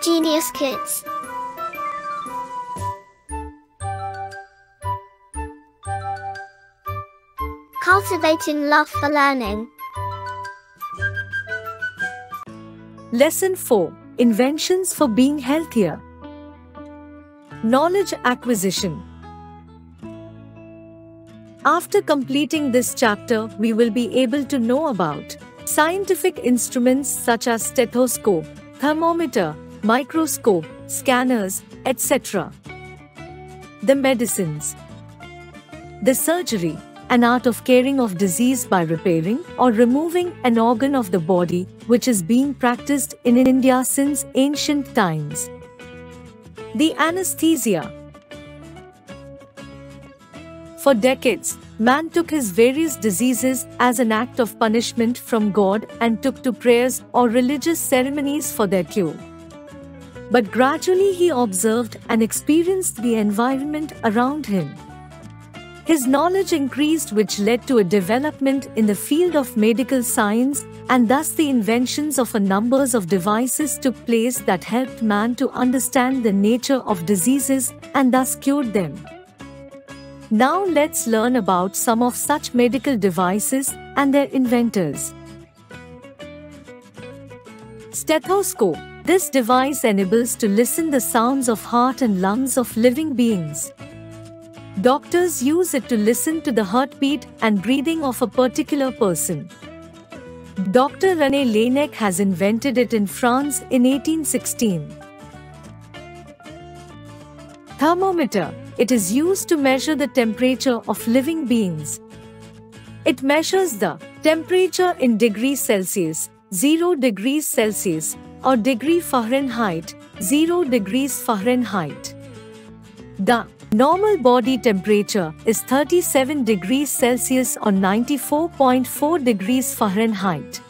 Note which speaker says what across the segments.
Speaker 1: Genius Kids. Cultivating love for learning.
Speaker 2: Lesson 4. Inventions for being healthier. Knowledge acquisition. After completing this chapter, we will be able to know about scientific instruments such as stethoscope, thermometer, microscope, scanners, etc. The medicines. The surgery, an art of caring of disease by repairing or removing an organ of the body, which is being practiced in India since ancient times. The anesthesia. For decades, man took his various diseases as an act of punishment from God and took to prayers or religious ceremonies for their cure. But gradually he observed and experienced the environment around him. His knowledge increased, which led to a development in the field of medical science, and thus the inventions of a number of devices took place that helped man to understand the nature of diseases and thus cured them. Now let's learn about some of such medical devices and their inventors. Stethoscope. This device enables to listen the sounds of heart and lungs of living beings. Doctors use it to listen to the heartbeat and breathing of a particular person. Dr. René Laennec has invented it in France in 1816. Thermometer. It is used to measure the temperature of living beings. It measures the temperature in degrees Celsius, 0 degrees Celsius, or degree Fahrenheit, 0 degrees Fahrenheit. The normal body temperature is 37 degrees Celsius or 94.4 degrees Fahrenheit.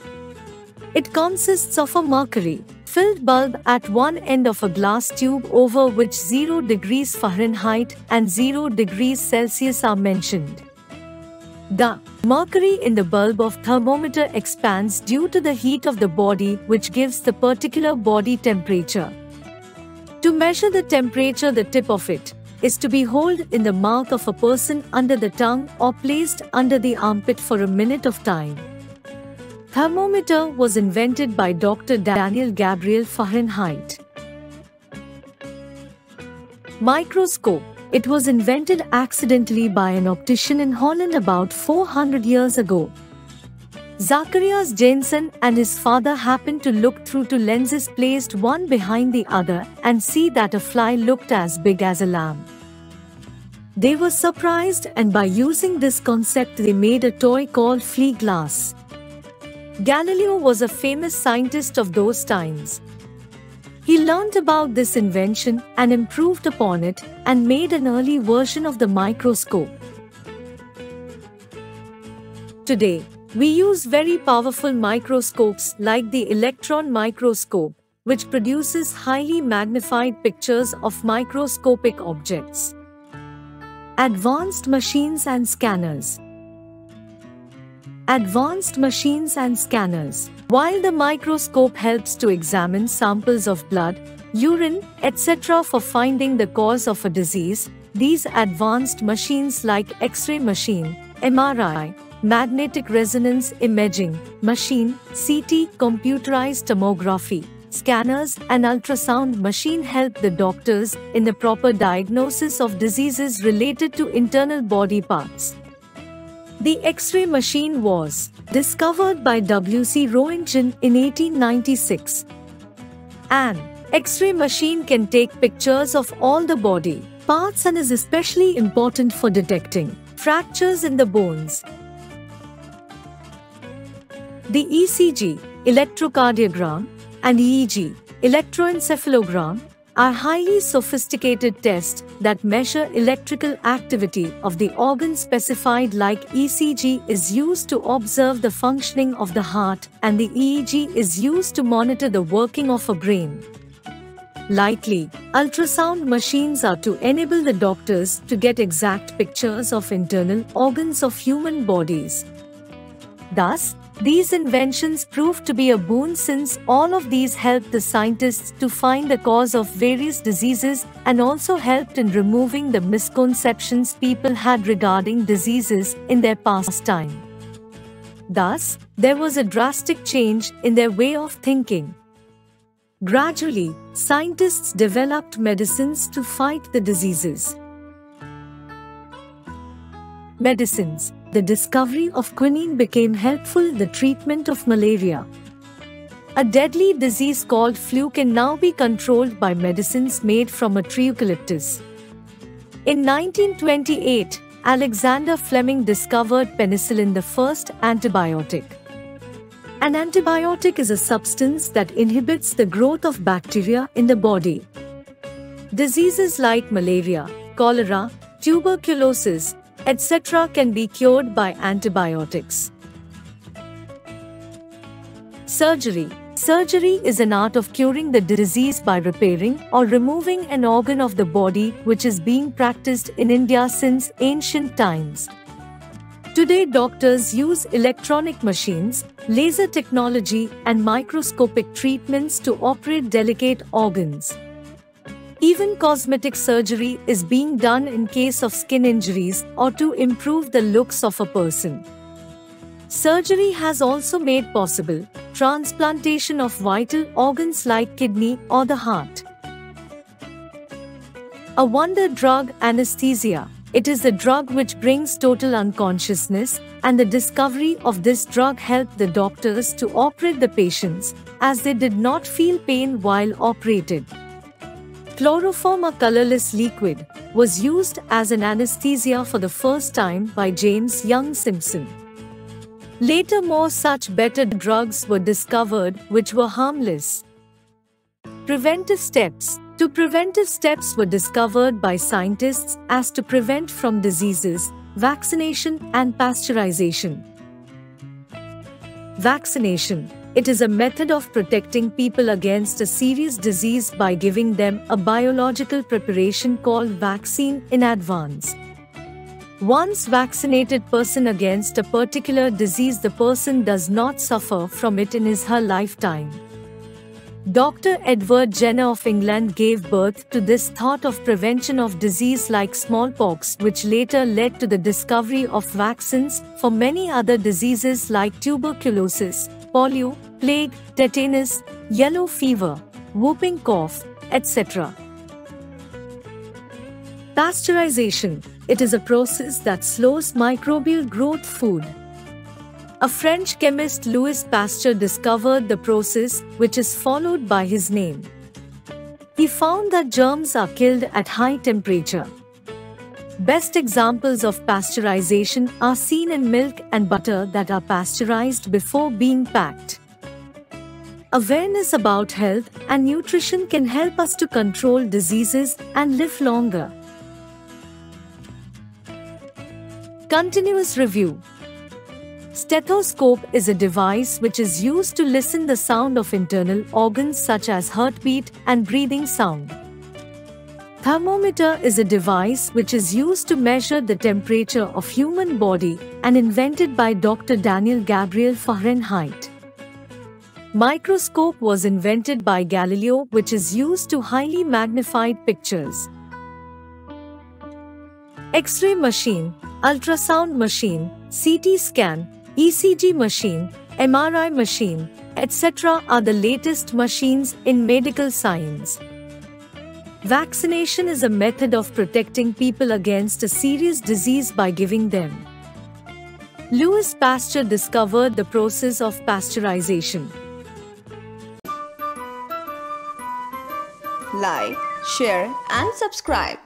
Speaker 2: It consists of a mercury-filled bulb at one end of a glass tube over which 0 degrees Fahrenheit and 0 degrees Celsius are mentioned. The mercury in the bulb of thermometer expands due to the heat of the body, which gives the particular body temperature. To measure the temperature, the tip of it is to be held in the mouth of a person under the tongue or placed under the armpit for a minute of time. Thermometer was invented by Dr. Daniel Gabriel Fahrenheit. Microscope. It was invented accidentally by an optician in Holland about 400 years ago. Zacharias Janssen and his father happened to look through two lenses placed one behind the other and see that a fly looked as big as a lamb. They were surprised, and by using this concept they made a toy called flea glass. Galileo was a famous scientist of those times. He learnt about this invention and improved upon it and made an early version of the microscope. Today, we use very powerful microscopes like the electron microscope, which produces highly magnified pictures of microscopic objects. Advanced machines and scanners. Advanced machines and scanners. While the microscope helps to examine samples of blood, urine, etc. for finding the cause of a disease, these advanced machines like X-ray machine, MRI, magnetic resonance imaging machine, CT, computerized tomography, scanners and ultrasound machine help the doctors in the proper diagnosis of diseases related to internal body parts. The X-ray machine was discovered by W.C. Roentgen in 1896. An X-ray machine can take pictures of all the body parts and is especially important for detecting fractures in the bones. The ECG, electrocardiogram, and EEG, electroencephalogram, are highly sophisticated tests that measure electrical activity of the organ specified. Like ECG is used to observe the functioning of the heart and the EEG is used to monitor the working of a brain. Likely, ultrasound machines are to enable the doctors to get exact pictures of internal organs of human bodies. Thus, These inventions proved to be a boon since all of these helped the scientists to find the cause of various diseases and also helped in removing the misconceptions people had regarding diseases in their past time. Thus, there was a drastic change in their way of thinking. Gradually, scientists developed medicines to fight the diseases. Medicines. The discovery of quinine became helpful in the treatment of malaria. A deadly disease called flu can now be controlled by medicines made from a tree eucalyptus. In 1928, Alexander Fleming discovered penicillin, the first antibiotic. An antibiotic is a substance that inhibits the growth of bacteria in the body. Diseases like malaria, cholera, tuberculosis, etc. can be cured by antibiotics. Surgery. Surgery is an art of curing the disease by repairing or removing an organ of the body, which is being practiced in India since ancient times. Today, doctors use electronic machines, laser technology, and microscopic treatments to operate delicate organs. Even cosmetic surgery is being done in case of skin injuries or to improve the looks of a person. Surgery has also made possible transplantation of vital organs like kidney or the heart. A wonder drug, anesthesia. It is the drug which brings total unconsciousness, and the discovery of this drug helped the doctors to operate the patients, as they did not feel pain while operated. Chloroform, a colorless liquid, was used as an anesthesia for the first time by James Young Simpson. Later, more such better drugs were discovered which were harmless. Preventive steps. Two preventive steps were discovered by scientists as to prevent from diseases: vaccination and pasteurization. Vaccination. It is a method of protecting people against a serious disease by giving them a biological preparation called vaccine in advance. Once vaccinated person against a particular disease, the person does not suffer from it in his/her lifetime. Dr. Edward Jenner of England gave birth to this thought of prevention of disease like smallpox, which later led to the discovery of vaccines for many other diseases like tuberculosis, polio, plague, tetanus, yellow fever, whooping cough, etc. Pasteurization. It is a process that slows microbial growth food. A French chemist, Louis Pasteur, discovered the process, which is followed by his name. He found that germs are killed at high temperature. Best examples of pasteurization are seen in milk and butter that are pasteurized before being packed. Awareness about health and nutrition can help us to control diseases and live longer. Continuous review. Stethoscope is a device which is used to listen the sound of internal organs such as heartbeat and breathing sound. Thermometer is a device which is used to measure the temperature of human body and invented by Dr. Daniel Gabriel Fahrenheit. Microscope was invented by Galileo, which is used to highly magnified pictures. X-ray machine, ultrasound machine, CT scan, ECG machine, MRI machine, etc. are the latest machines in medical science. Vaccination is a method of protecting people against a serious disease by giving them. Louis Pasteur discovered the process of pasteurization.
Speaker 3: Like, share and subscribe.